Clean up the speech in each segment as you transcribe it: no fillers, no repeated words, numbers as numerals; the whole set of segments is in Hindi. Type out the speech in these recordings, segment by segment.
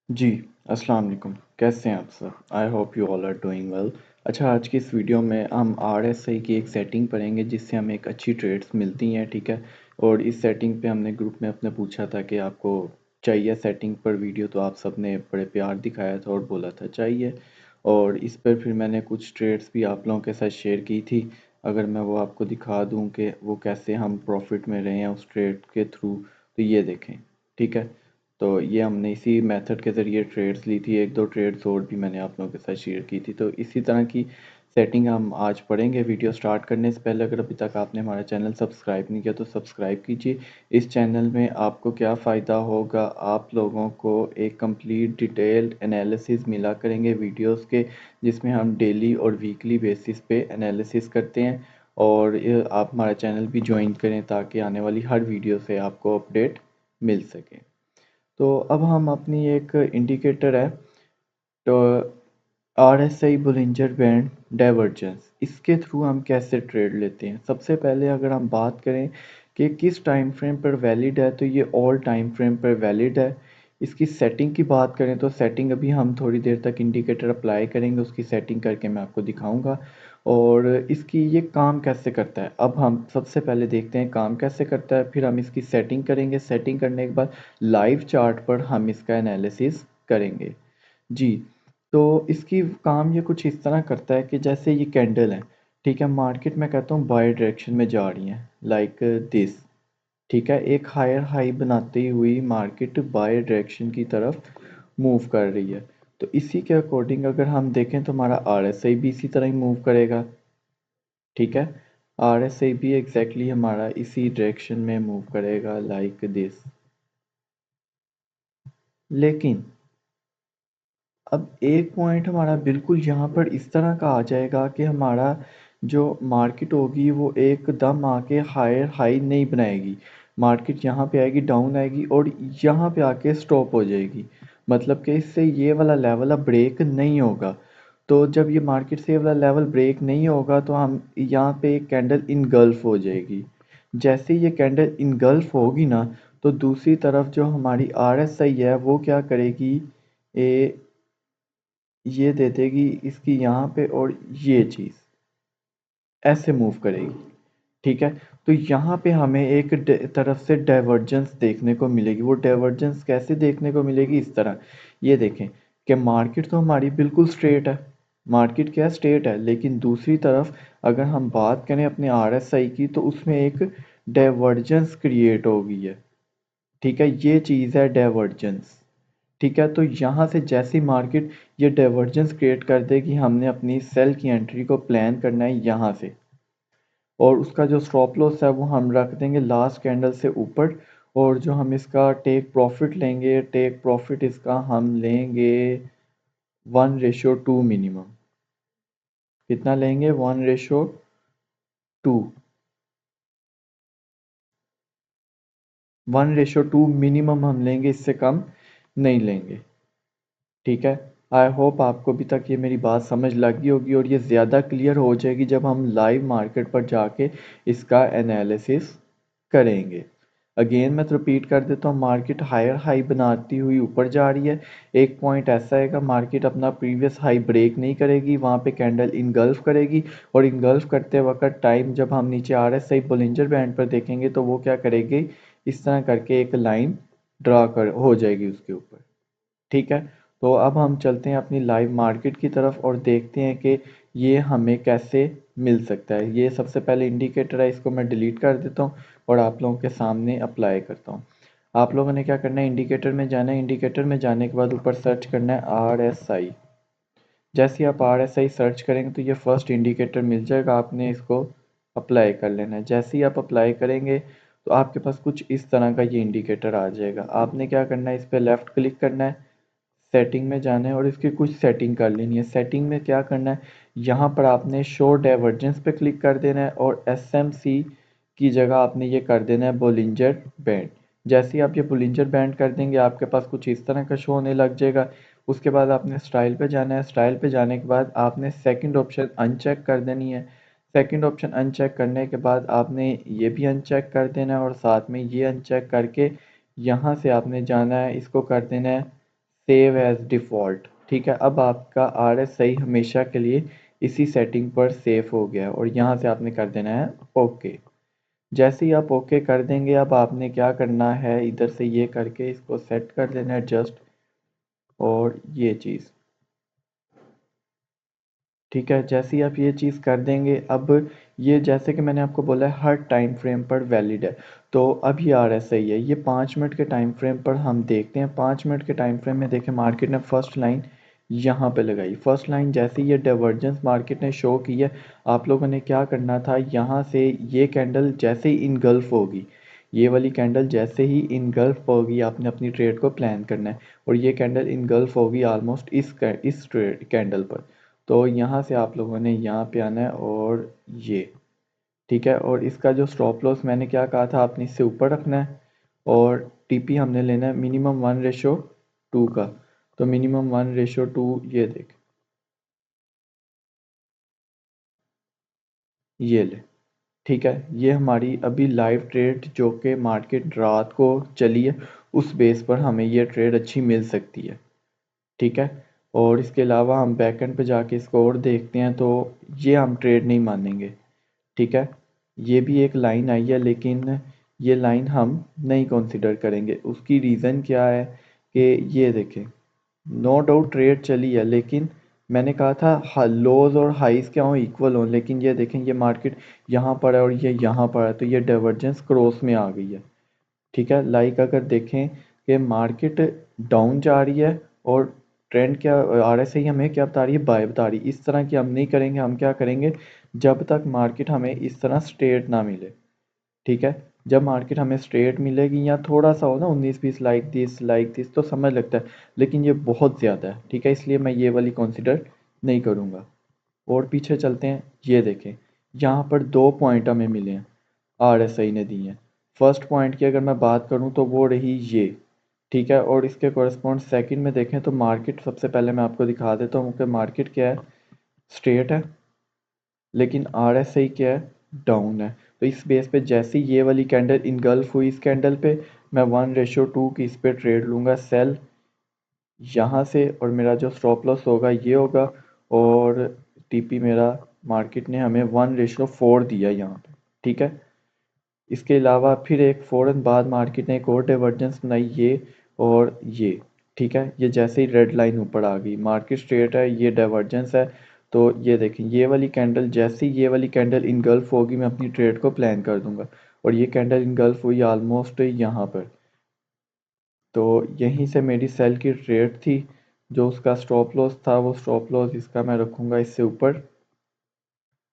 जी, अस्सलाम वालेकुम। कैसे हैं आप सब? I hope you all are doing well. अच्छा, आज की इस वीडियो में हम आरएसआई की एक सेटिंग पढ़ेंगे जिससे हमें एक अच्छी ट्रेड्स मिलती हैं, ठीक है? और इस सेटिंग पे हमने ग्रुप में अपने पूछा था कि आपको चाहिए सेटिंग पर वीडियो, तो आप सब ने बड़े प्यार दिखाया था और बोला था चाहिए। और इस पर फिर मैंने कुछ ट्रेड्स भी आप लोगों के साथ शेयर की थी। अगर मैं वो आपको दिखा दूँ कि वो कैसे हम प्रॉफिट में रहे हैं उस ट्रेड के थ्रू, तो ये देखें, ठीक है? तो ये हमने इसी मेथड के ज़रिए ट्रेड्स ली थी, 1-2 ट्रेड्स और भी मैंने आप लोगों के साथ शेयर की थी। तो इसी तरह की सेटिंग हम आज पढ़ेंगे। वीडियो स्टार्ट करने से पहले अगर अभी तक आपने हमारा चैनल सब्सक्राइब नहीं किया तो सब्सक्राइब कीजिए। इस चैनल में आपको क्या फ़ायदा होगा, आप लोगों को एक कंप्लीट डिटेल्ड एनालिसिस मिला करेंगे वीडियोस के, जिसमें हम डेली और वीकली बेसिस पे एनालिसिस करते हैं। और आप हमारा चैनल भी ज्वाइन करें ताकि आने वाली हर वीडियो से आपको अपडेट मिल सके। तो अब हम अपनी एक इंडिकेटर है, तो आरएसआई बुलिंजर बैंड डाइवर्जेंस, इसके थ्रू हम कैसे ट्रेड लेते हैं। सबसे पहले अगर हम बात करें कि किस टाइम फ्रेम पर वैलिड है, तो ये ऑल टाइम फ्रेम पर वैलिड है। इसकी सेटिंग की बात करें तो सेटिंग अभी हम थोड़ी देर तक इंडिकेटर अप्लाई करेंगे, उसकी सेटिंग करके मैं आपको दिखाऊंगा। और इसकी ये काम कैसे करता है, अब हम सबसे पहले देखते हैं काम कैसे करता है, फिर हम इसकी सेटिंग करेंगे। सेटिंग करने के बाद लाइव चार्ट पर हम इसका एनालिसिस करेंगे। जी, तो इसकी काम ये कुछ इस तरह करता है कि जैसे ये कैंडल है, ठीक है? मार्केट में कहता हूँ बाय डायरेक्शन में जा रही है, लाइक दिस, ठीक है? एक हायर हाई बनाती हुई मार्केट बाय डायरेक्शन की तरफ मूव कर रही है। तो इसी के अकॉर्डिंग अगर हम देखें तो हमारा आरएसआई भी इसी तरह ही मूव करेगा, ठीक है? आरएसआई भी एग्जैक्टली हमारा इसी डायरेक्शन में मूव करेगा, लाइक दिस। लेकिन अब एक पॉइंट हमारा बिल्कुल यहाँ पर इस तरह का आ जाएगा कि हमारा जो मार्केट होगी वो एकदम आके हायर हाई नहीं बनाएगी। मार्केट यहाँ पे आएगी, डाउन आएगी और यहाँ पे आके स्टॉप हो जाएगी। मतलब कि इससे ये वाला लेवल अब ब्रेक नहीं होगा। तो जब ये मार्केट से ये वाला लेवल ब्रेक नहीं होगा तो हम यहाँ पे एक कैंडल इनगल्फ हो जाएगी। जैसे ही ये कैंडल इनगल्फ होगी ना, तो दूसरी तरफ जो हमारी आरएसआई है वो क्या करेगी, ए ये दे देगी इसकी यहाँ पे, और ये चीज़ ऐसे मूव करेगी, ठीक है? तो यहाँ पे हमें एक तरफ से डाइवर्जेंस देखने को मिलेगी। वो डाइवर्जेंस कैसे देखने को मिलेगी, इस तरह। ये देखें कि मार्केट तो हमारी बिल्कुल स्ट्रेट है, मार्केट क्या स्ट्रेट है, लेकिन दूसरी तरफ अगर हम बात करें अपने आरएसआई की तो उसमें एक डाइवर्जेंस क्रिएट हो गई है, ठीक है? ये चीज़ है डाइवर्जेंस, ठीक है? तो यहाँ से जैसी मार्केट ये डाइवर्जेंस क्रिएट कर दे कि हमने अपनी सेल की एंट्री को प्लान करना है यहाँ से, और उसका जो स्टॉप लॉस है वो हम रख देंगे लास्ट कैंडल से ऊपर। और जो हम इसका टेक प्रॉफिट लेंगे, टेक प्रॉफिट इसका हम लेंगे 1:2 मिनिमम। कितना लेंगे? 1:2। 1:2 मिनिमम हम लेंगे, इससे कम नहीं लेंगे, ठीक है? आई होप आपको अभी तक ये मेरी बात समझ लगी होगी, और ये ज़्यादा क्लियर हो जाएगी जब हम लाइव मार्केट पर जाके इसका एनालिसिस करेंगे। अगेन मैं तो रिपीट कर देता हूँ, मार्केट हायर हाई बनाती हुई ऊपर जा रही है। एक पॉइंट ऐसा है कि मार्केट अपना प्रीवियस हाई ब्रेक नहीं करेगी, वहाँ पे कैंडल इनगल्फ करेगी, और इनगल्फ करते वक्त टाइम जब हम नीचे आरएसआई बोलिंजर बैंड पर देखेंगे तो वो क्या करेगी, इस तरह करके एक लाइन ड्रा कर हो जाएगी उसके ऊपर, ठीक है? तो अब हम चलते हैं अपनी लाइव मार्केट की तरफ और देखते हैं कि ये हमें कैसे मिल सकता है। ये सबसे पहले इंडिकेटर है, इसको मैं डिलीट कर देता हूँ और आप लोगों के सामने अप्लाई करता हूँ। आप लोगों ने क्या करना है, इंडिकेटर में जाना है। इंडिकेटर में जाने के बाद ऊपर सर्च करना है आरएसआई। जैसे ही आप आरएसआई सर्च करेंगे तो ये फर्स्ट इंडिकेटर मिल जाएगा, आपने इसको अप्लाई कर लेना है। जैसे ही आप अप्लाई करेंगे तो आपके पास कुछ इस तरह का ये इंडिकेटर आ जाएगा। आपने क्या करना है, इस पर लेफ़्ट क्लिक करना है, सेटिंग में जाना है और इसकी कुछ सेटिंग कर लेनी है। सेटिंग में क्या करना है, यहाँ पर आपने शो डाइवर्जेंस पे क्लिक कर देना है और एसएमसी की जगह आपने ये कर देना है बोलिंजर बैंड। जैसे ही आप ये बोलिंजर बैंड कर देंगे आपके पास कुछ इस तरह का शो होने लग जाएगा। उसके बाद आपने स्टाइल पे जाना है। स्टाइल पे जाने के बाद आपने सेकंड ऑप्शन अनचेक कर देनी है। सेकंड ऑप्शन अनचेक करने के बाद आपने ये भी अनचेक कर देना है और साथ में ये अनचेक करके यहाँ से आपने जाना है, इसको कर देना है सेव एज डिफ़ॉल्ट। ठीक है, अब आपका RSI हमेशा के लिए इसी सेटिंग पर सेव हो गया है और यहाँ से आपने कर देना है ओके। जैसे ही आप ओके कर देंगे, अब आपने क्या करना है, इधर से ये करके इसको सेट कर देना है जस्ट, और ये चीज़ ठीक है। जैसे ही आप ये चीज़ कर देंगे, अब ये जैसे कि मैंने आपको बोला है हर टाइम फ्रेम पर वैलिड है, तो अब ये RSI है, ये 5 मिनट के टाइम फ्रेम पर हम देखते हैं। 5 मिनट के टाइम फ्रेम में देखें, मार्केट ने फर्स्ट लाइन यहाँ पे लगाई। फर्स्ट लाइन जैसे ये डाइवर्जेंस मार्केट ने शो की है, आप लोगों ने क्या करना था, यहाँ से ये कैंडल जैसे ही इनगल्फ होगी, ये वाली कैंडल जैसे ही इनगल्फ होगी, आपने अपनी ट्रेड को प्लान करना है। और ये कैंडल इनगल्फ होगी ऑलमोस्ट इस ट्रेड कैंडल पर, तो यहाँ से आप लोगों ने यहाँ पे आना है और ये ठीक है। और इसका जो स्टॉप लॉस मैंने क्या कहा था, आपने इससे ऊपर रखना है, और टीपी हमने लेना है मिनिमम 1:2 का। तो मिनिमम 1:2 ये देख, ये ले। ठीक है, ये हमारी अभी लाइव ट्रेड जो कि मार्केट रात को चली है, उस बेस पर हमें ये ट्रेड अच्छी मिल सकती है। ठीक है, और इसके अलावा हम बैकएंड पे जाके इसको और देखते हैं, तो ये हम ट्रेड नहीं मानेंगे। ठीक है, ये भी एक लाइन आई है, लेकिन ये लाइन हम नहीं कंसिडर करेंगे। उसकी रीज़न क्या है कि ये देखें, नो डाउट ट्रेड चली है, लेकिन मैंने कहा था लोज और हाइस क्या हो, इक्वल हो, लेकिन ये देखें ये मार्केट यहाँ पर है और ये यहाँ पर है, तो ये डाइवर्जेंस क्रॉस में आ गई है। ठीक है, लाइक अगर देखें कि मार्केट डाउन जा रही है और ट्रेंड क्या, RSI हमें क्या बता रही है, बाय बता रही है। इस तरह की हम नहीं करेंगे, हम क्या करेंगे, जब तक मार्केट हमें इस तरह स्ट्रेट ना मिले। ठीक है, जब मार्केट हमें स्ट्रेट मिलेगी या थोड़ा सा हो ना 19-20 लाइक दिस तो समझ लगता है, लेकिन ये बहुत ज़्यादा है। ठीक है, इसलिए मैं ये वाली कंसिडर नहीं करूँगा। और पीछे चलते हैं, ये देखें, यहाँ पर 2 पॉइंट हमें मिले हैं, RSI ने दी हैं। फर्स्ट पॉइंट की अगर मैं बात करूँ तो वो रही ये। ठीक है, और इसके कॉरस्पॉन्ड सेकंड में देखें तो मार्केट, सबसे पहले मैं आपको दिखा देता हूँ कि मार्केट क्या है, स्ट्रेट है, लेकिन RSI क्या है, डाउन है। तो इस बेस पे जैसे ही ये वाली कैंडल इनगल्फ हुई इस कैंडल पे, मैं 1:2 की इस पे ट्रेड लूँगा सेल यहाँ से, और मेरा जो स्टॉप लॉस होगा ये होगा। और टीपी मेरा, मार्केट ने हमें 1:4 दिया यहाँ पे। ठीक है, इसके अलावा फिर एक फ़ौरन बाद मार्केट ने एक और डाइवर्जेंस बनाई, ये और ये। ठीक है, ये जैसे ही रेड लाइन ऊपर आ गई, मार्केट स्ट्रेट है, ये डाइवर्जेंस है। तो ये देखें, ये वाली कैंडल जैसे ही ये वाली कैंडल इनगल्फ होगी, मैं अपनी ट्रेड को प्लान कर दूंगा। और ये कैंडल इनगल्फ हुई ऑलमोस्ट यहाँ पर, तो यहीं से मेरी सेल की ट्रेड थी। जो उसका स्टॉप लॉस था, वो स्टॉप लॉस इसका मैं रखूँगा इससे ऊपर,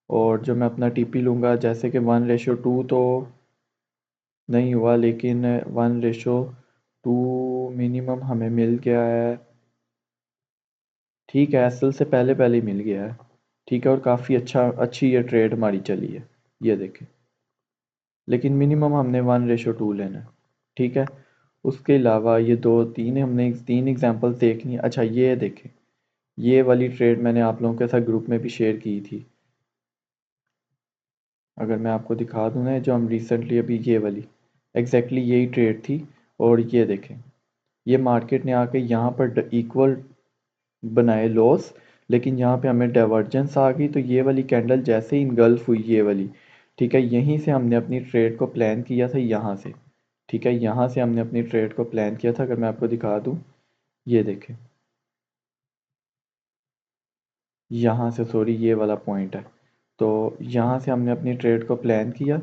और जो मैं अपना टीपी लूँगा, जैसे कि 1:2 तो नहीं हुआ, लेकिन 1:2 मिनिमम हमें मिल गया है। ठीक है, एसएल से पहले पहले ही मिल गया है। ठीक है, और काफ़ी अच्छी ये ट्रेड हमारी चली है, ये देखें, लेकिन मिनिमम हमने 1:2 लेना है। ठीक है, उसके अलावा ये दो तीन हमने तीन एग्जांपल्स देखनी है। अच्छा, ये देखें, ये वाली ट्रेड मैंने आप लोगों के साथ ग्रुप में भी शेयर की थी। अगर मैं आपको दिखा दूँ ना, जो हम रिसेंटली अभी ये वाली एग्जैक्टली यही ट्रेड थी। और ये देखें, ये मार्केट ने आके यहाँ पर इक्वल बनाए लॉस, लेकिन यहाँ पे हमें डाइवर्जेंस आ गई, तो ये वाली कैंडल जैसे ही इनगल्फ हुई ये वाली, ठीक है, यहीं से हमने अपनी ट्रेड को प्लान किया था, यहाँ से। ठीक है, यहाँ से हमने अपनी ट्रेड को प्लान किया था। अगर मैं आपको दिखा दूँ, ये देखें, यहाँ से, सॉरी, ये वाला पॉइंट है। तो यहाँ से हमने अपनी ट्रेड को प्लान किया,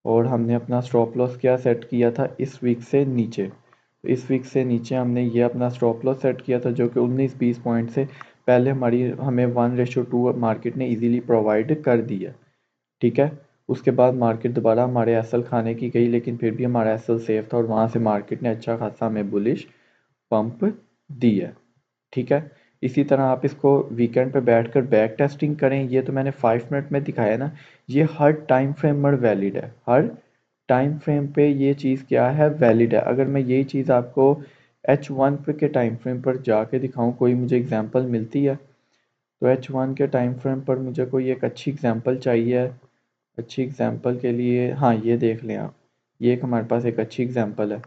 और हमने अपना स्टॉप लॉस क्या सेट किया था, इस वीक से नीचे। इस वीक से नीचे हमने ये अपना स्टॉप लॉस सेट किया था, जो कि 19-20 पॉइंट से पहले हमें 1:2 मार्केट ने इजीली प्रोवाइड कर दिया। ठीक है, उसके बाद मार्केट दोबारा हमारे एसएल खाने की गई, लेकिन फिर भी हमारा एसएल सेफ था, और वहाँ से मार्केट ने अच्छा खासा हमें बुलिश पंप दी है। ठीक है, इसी तरह आप इसको वीकेंड पे बैठकर बैक टेस्टिंग करें। ये तो मैंने 5 मिनट में दिखाया ना, ये हर टाइम फ्रेम पर वैलिड है, हर टाइम फ्रेम पे ये चीज़ क्या है, वैलिड है। अगर मैं यही चीज़ आपको H1 पे के टाइम फ्रेम पर जाके दिखाऊं, कोई मुझे एग्जांपल मिलती है, तो H1 के टाइम फ्रेम पर मुझे कोई एक अच्छी एग्जांपल चाहिए। अच्छी एग्जांपल के लिए, हाँ, ये देख लें आप, ये एक हमारे पास एक अच्छी एग्जांपल है।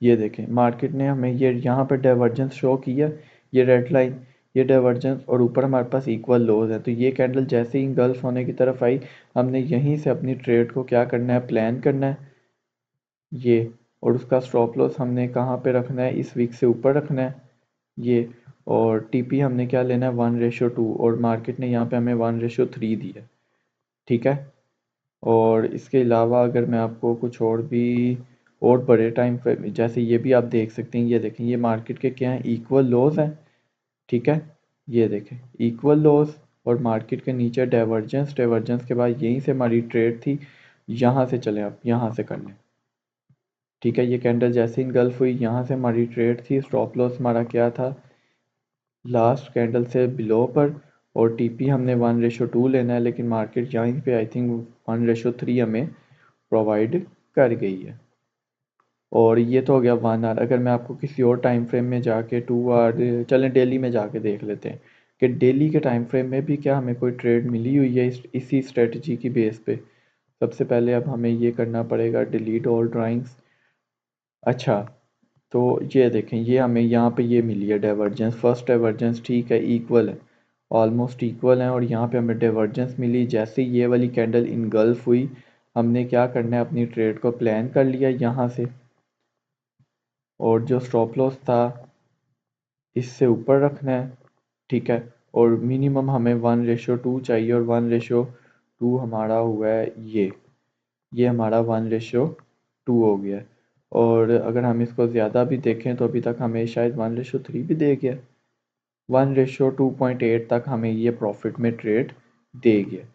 ये देखें मार्केट ने हमें ये यहाँ पर डाइवर्जेंस शो किया, ये रेड लाइन, ये डाइवर्जेंस, और ऊपर हमारे पास इक्वल लोज है। तो ये कैंडल जैसे ही इंगल्फ होने की तरफ आई, हमने यहीं से अपनी ट्रेड को क्या करना है, प्लान करना है ये। और उसका स्टॉप लॉस हमने कहाँ पे रखना है, इस वीक से ऊपर रखना है ये। और टीपी हमने क्या लेना है, 1:2, और मार्केट ने यहाँ पे हमें 1:3 दी है, ठीक है। और इसके अलावा अगर मैं आपको कुछ और भी और बड़े टाइम फ्रेम, जैसे ये भी आप देख सकते हैं, ये देखें ये मार्केट के क्या हैं, इक्वल लोज हैं, ठीक है। ये देखें इक्वल लोज, और मार्केट के नीचे डाइवर्जेंस, डाइवर्जेंस के बाद यहीं से हमारी ट्रेड थी, यहाँ से चलें आप यहाँ से कर लें, ठीक है। ये कैंडल जैसे ही इनगल्फ हुई, यहाँ से हमारी ट्रेड थी, स्टॉप लॉस हमारा क्या था, लास्ट कैंडल से बिलो पर। और टीपी हमने 1:2 लेना है, लेकिन मार्केट यहाँ पे आई थिंक 1:3 हमें प्रोवाइड कर गई है। और ये तो हो गया 1 आवर। अगर मैं आपको किसी और टाइम फ्रेम में जाके 2 आवर, चलें डेली में जाके देख लेते हैं कि डेली के टाइम फ्रेम में भी क्या हमें कोई ट्रेड मिली हुई है इसी स्ट्रेटजी की बेस पे। सबसे पहले अब हमें ये करना पड़ेगा, डिलीट ऑल ड्राइंग्स। अच्छा, तो ये देखें ये हमें यहाँ पे ये मिली है डाइवर्जेंस, फर्स्ट डाइवर्जेंस, ठीक है, इक्वल है, ऑलमोस्ट इक्वल है। और यहाँ पे हमें डाइवर्जेंस मिली, जैसे ही ये वाली कैंडल इनगल्फ हुई, हमने क्या करना है, अपनी ट्रेड को प्लान कर लिया यहाँ से। और जो स्टॉप लॉस था इससे ऊपर रखना है, ठीक है। और मिनिमम हमें 1:2 चाहिए, और 1:2 हमारा हुआ है ये हमारा 1:2 हो गया है। और अगर हम इसको ज़्यादा भी देखें तो अभी तक हमें शायद 1:3 भी दे गया, 1:2.8 तक हमें ये प्रॉफिट में ट्रेड दे गया।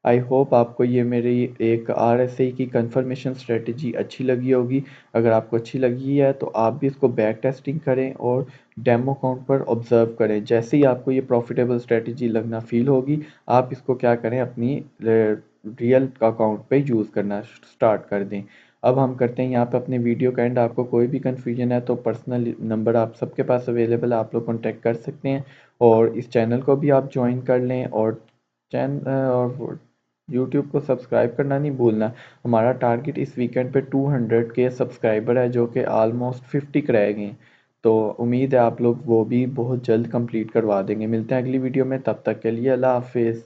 आई होप आपको ये मेरी एक RSI की कंफर्मेशन स्ट्रेटजी अच्छी लगी होगी। अगर आपको अच्छी लगी है तो आप भी इसको बैक टेस्टिंग करें और डेमो अकाउंट पर ऑब्जर्व करें। जैसे ही आपको ये प्रॉफिटेबल स्ट्रेटजी लगना फील होगी, आप इसको क्या करें, अपनी रियल अकाउंट पे यूज़ करना स्टार्ट कर दें। अब हम करते हैं यहाँ पे अपने वीडियो का एंड। आपको कोई भी कन्फ्यूजन है तो पर्सनल नंबर आप सबके पास अवेलेबल है, आप लोग कॉन्टैक्ट कर सकते हैं। और इस चैनल को भी आप ज्वाइन कर लें, और और यूट्यूब को सब्सक्राइब करना नहीं भूलना। हमारा टारगेट इस वीकेंड पे 200 के सब्सक्राइबर है, जो कि आलमोस्ट 50 रह गए हैं। तो उम्मीद है आप लोग वो भी बहुत जल्द कंप्लीट करवा देंगे। मिलते हैं अगली वीडियो में, तब तक के लिए अल्लाह हाफिज़।